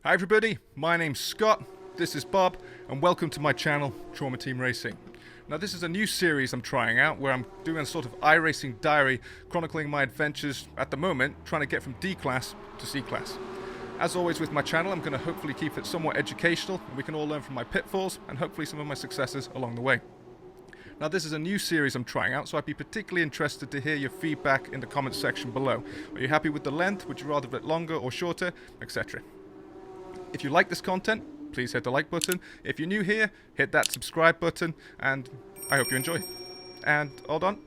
Hi everybody, my name's Scott, this is Bob, and welcome to my channel, Trauma Team Racing. Now this is a new series I'm trying out where I'm doing a sort of iRacing diary chronicling my adventures at the moment, trying to get from D class to C class. As always with my channel, I'm going to hopefully keep it somewhat educational, and we can all learn from my pitfalls and hopefully some of my successes along the way. Now this is a new series I'm trying out, so I'd be particularly interested to hear your feedback in the comments section below. Are you happy with the length? Would you rather have it longer or shorter? Etc. If you like this content, please hit the like button. If you're new here, hit that subscribe button, and I hope you enjoy. And hold on.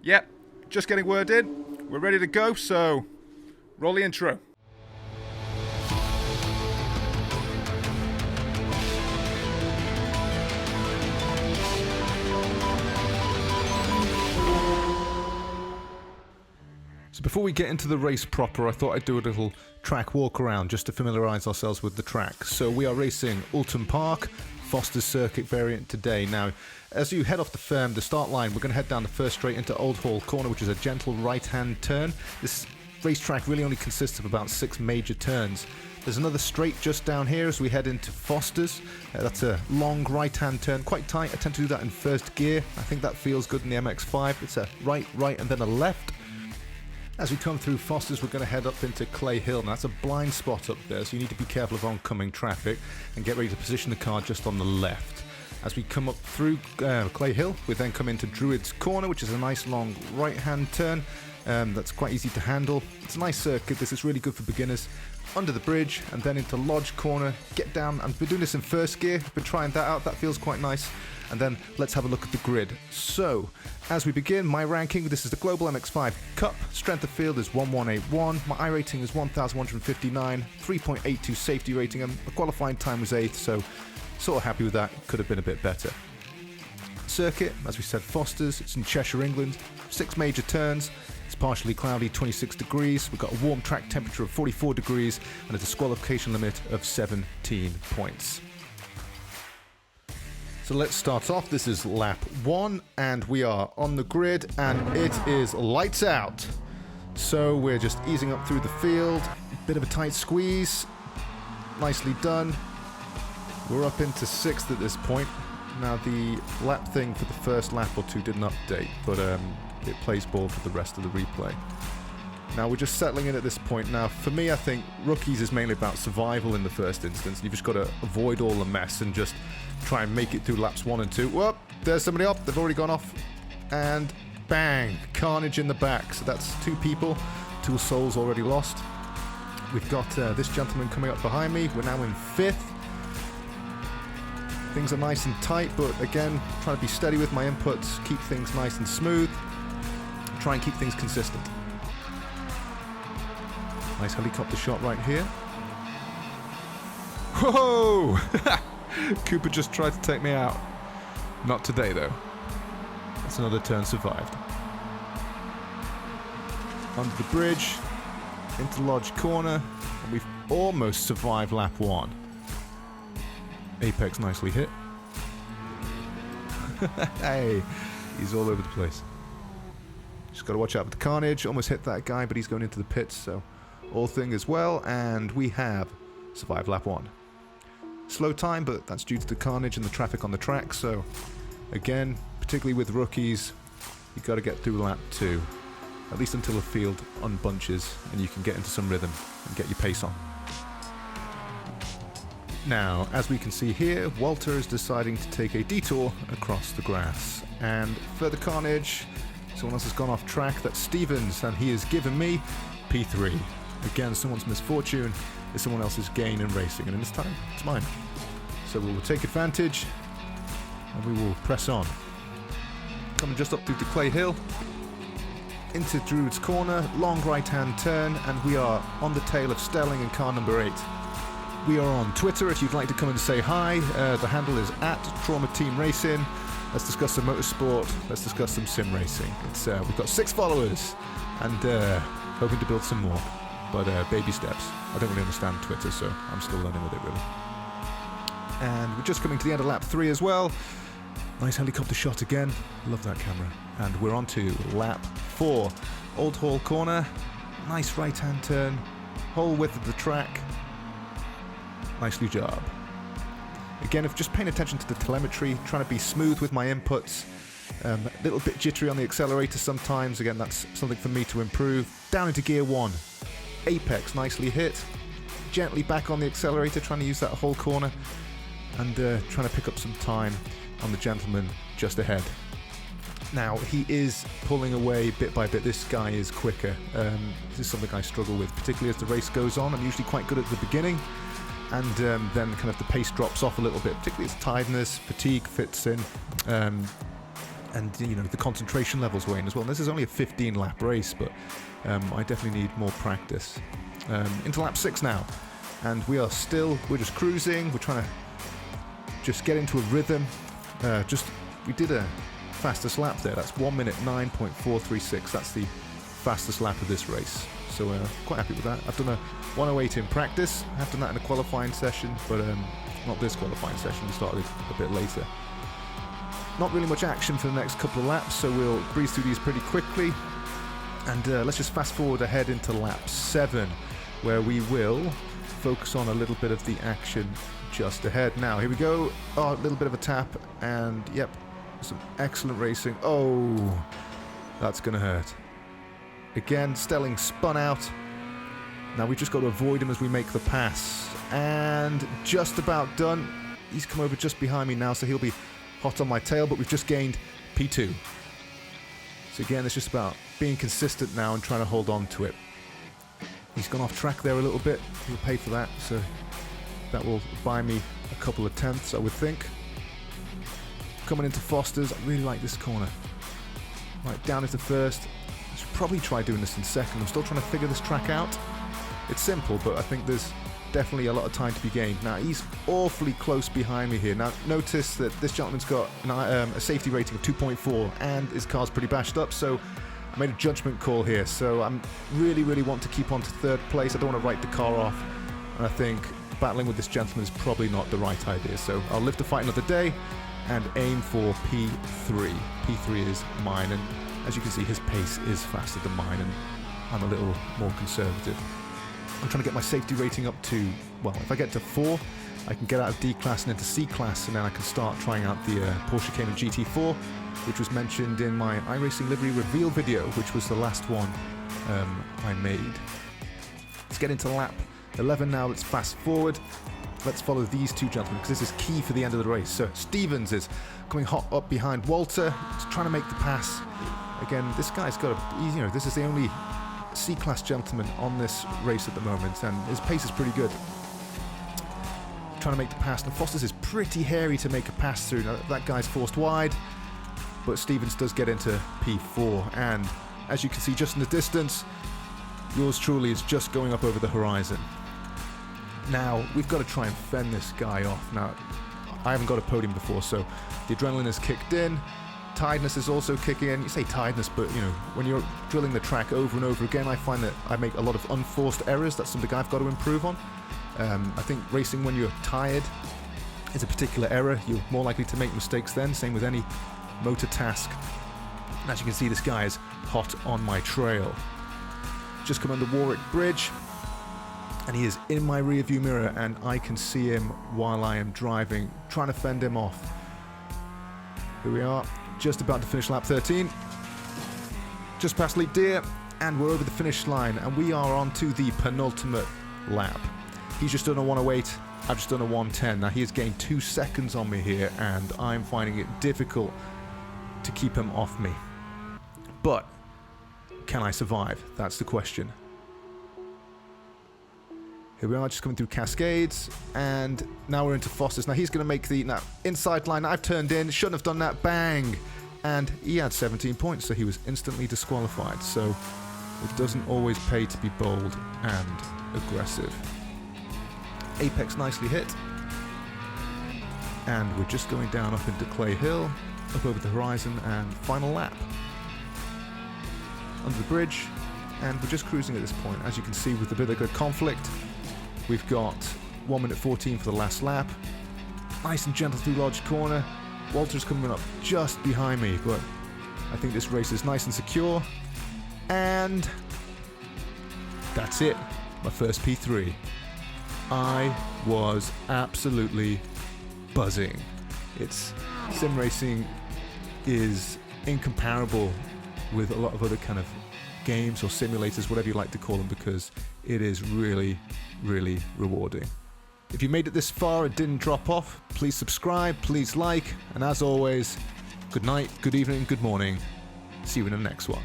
Yep, just getting word in. We're ready to go, so roll the intro. So before we get into the race proper, I thought I'd do a little track walk around just to familiarise ourselves with the track. So we are racing Oulton Park Fosters circuit variant today. Now, as you head off the start line, we're going to head down the first straight into Old Hall Corner, which is a gentle right-hand turn. This racetrack really only consists of about 6 major turns. There's another straight just down here as we head into Fosters. That's a long right-hand turn, quite tight. I tend to do that in first gear. I think that feels good in the MX5. It's a right, and then a left. As we come through Fosters, we're going to head up into Clay Hill. Now, that's a blind spot up there, so you need to be careful of oncoming traffic and get ready to position the car just on the left. As we come up through Clay Hill, we then come into Druids Corner, which is a nice long right-hand turn. That's quite easy to handle. It's a nice circuit. This is really good for beginners. Under the bridge and then into Lodge Corner. Get down. I've been doing this in first gear. I've been trying that out. That feels quite nice. And then let's have a look at the grid. So, as we begin, my ranking, this is the Global MX5 Cup. Strength of field is 1181. My iRating is 1159. 3.82 safety rating. And the qualifying time was 8th, so sort of happy with that. Could have been a bit better. Circuit, as we said, Fosters. It's in Cheshire, England. 6 major turns. It's partially cloudy, 26 degrees. We've got a warm track temperature of 44 degrees and a disqualification limit of 17 points. So let's start off. This is lap 1 and we are on the grid and it is lights out. So we're just easing up through the field. Bit of a tight squeeze. Nicely done. We're up into 6th at this point. Now the lap thing for the first lap or 2 didn't update, but it plays ball for the rest of the replay. Now we're just settling in at this point. Now for me, I think rookies is mainly about survival in the first instance. You've just got to avoid all the mess and just try and make it through laps 1 and 2. Whoop, there's somebody up. They've already gone off. And bang, Carnage in the back. So that's 2 people, 2 souls already lost. We've got this gentleman coming up behind me. We're now in 5th. Things are nice and tight, but again, trying to be steady with my inputs, keep things nice and smooth, try and keep things consistent. Nice helicopter shot right here. Whoa! Cooper just tried to take me out. Not today, though. That's another turn survived. Under the bridge, into Lodge Corner, and we've almost survived lap 1. Apex nicely hit. Hey, he's all over the place. Just got to watch out for the Carnage. Almost hit that guy, but he's going into the pits, so all thing as well. And we have survived lap 1. Slow time, but that's due to the Carnage and the traffic on the track. So again, particularly with rookies, you've got to get through lap 2, at least until the field unbunches and you can get into some rhythm and get your pace on. Now, as we can see here, Walter is deciding to take a detour across the grass. And for the Carnage, someone else has gone off track. That's Stevens, and he has given me P3. Again, someone's misfortune is someone else's gain in racing, and in this time, it's mine. So we will take advantage, and we will press on. Coming just up through to Clay Hill, into Druids Corner, long right-hand turn, and we are on the tail of Stelling in car number 8. We are on Twitter if you'd like to come and say hi. The handle is @TraumaTeamRacing. Let's discuss some motorsport. Let's discuss some sim racing. We've got 6 followers and hoping to build some more. But baby steps. I don't really understand Twitter, so I'm still learning with it, really. And we're just coming to the end of lap 3 as well. Nice helicopter shot again. Love that camera. And we're on to lap 4. Old Hall Corner. Nice right-hand turn. Whole width of the track. Nicely job. Again, if just paying attention to the telemetry, trying to be smooth with my inputs, a little bit jittery on the accelerator sometimes. Again, that's something for me to improve. Down into gear 1. Apex nicely hit. Gently back on the accelerator, trying to use that whole corner, and trying to pick up some time on the gentleman just ahead. Now, he is pulling away bit by bit. This guy is quicker. This is something I struggle with, particularly as the race goes on. I'm usually quite good at the beginning, and then kind of the pace drops off a little bit, particularly as tiredness, fatigue fits in, and you know, the concentration levels wane as well. And this is only a 15-lap race, but I definitely need more practice. Into lap 6 now, and we're just cruising. We're trying to just get into a rhythm. We did a fastest lap there. That's 1 minute 9.436. That's the fastest lap of this race. So quite happy with that. I've done a 108 in practice. I have done that in a qualifying session, but not this qualifying session. We started a bit later. Not really much action for the next couple of laps, so we'll breeze through these pretty quickly. And let's just fast forward ahead into lap 7, where we will focus on a little bit of the action just ahead. Now, here we go. Oh, a little bit of a tap, and yep, some excellent racing. Oh, that's going to hurt. Again, Stelling spun out. Now we've just got to avoid him as we make the pass. And just about done. He's come over just behind me now, so he'll be hot on my tail, but we've just gained P2. So again, it's just about being consistent now and trying to hold on to it. He's gone off track there a little bit. He'll pay for that, so that will buy me a couple of tenths, I would think. Coming into Fosters, I really like this corner. Right, down into first. I should probably try doing this in second. I'm still trying to figure this track out. It's simple, but I think there's definitely a lot of time to be gained. Now, he's awfully close behind me here. Now, notice that this gentleman's got a safety rating of 2.4, and his car's pretty bashed up, so I made a judgment call here. So I'm really want to keep on to third place. I don't want to write the car off, and I think battling with this gentleman is probably not the right idea. So I'll live to fight another day and aim for P3. P3 is mine, and as you can see, his pace is faster than mine, and I'm a little more conservative. I'm trying to get my safety rating up to, well, if I get to 4, I can get out of D class and into C class, and then I can start trying out the Porsche Cayman GT4, which was mentioned in my iRacing livery reveal video, which was the last one I made. Let's get into lap 11 now. Let's fast forward. Let's follow these two gentlemen, because this is key for the end of the race. So Stevens is coming hot up behind Walter. He's trying to make the pass. Again, this guy's got a, this is the only C-class gentleman on this race at the moment, and his pace is pretty good. Trying to make the pass, and Fosters is pretty hairy to make a pass through. Now, that guy's forced wide, but Stevens does get into P4, and as you can see just in the distance, yours truly is just going up over the horizon. Now, we've got to try and fend this guy off. Now, I haven't got a podium before, so the adrenaline has kicked in. Tiredness is also kicking in. You say tiredness, but when you're drilling the track over and over again, I find that I make a lot of unforced errors. That's something I've got to improve on. I think racing when you're tired is a particular error. You're more likely to make mistakes then. Same with any motor task. And as you can see, this guy is hot on my trail. Just come under Warwick Bridge, and he is in my rear view mirror, and I can see him while I am driving, trying to fend him off. Here we are, just about to finish lap 13. Just past Leap Deer, and we're over the finish line, and we are on to the penultimate lap. He's just done a 108, I've just done a 110. Now he has gained 2 seconds on me here, and I'm finding it difficult to keep him off me. But can I survive? That's the question. Here we are, just coming through Cascades, and now we're into Fosters. Now he's going to make the inside line. I've turned in, shouldn't have done that, bang! And he had 17 points, so he was instantly disqualified. So it doesn't always pay to be bold and aggressive. Apex nicely hit. And we're just going down up into Clay Hill, up over the horizon, and final lap. Under the bridge, and we're just cruising at this point. As you can see, with a bit of good conflict, we've got 1 minute 14 for the last lap. Nice and gentle through Lodge Corner. Walter's coming up just behind me, but I think this race is nice and secure. And that's it. My first P3. I was absolutely buzzing. Sim racing is incomparable with a lot of other kind of games or simulators, whatever you like to call them, because it is really, really rewarding. If you made it this far and didn't drop off, please subscribe, please like, and as always, good night, good evening, good morning. See you in the next one.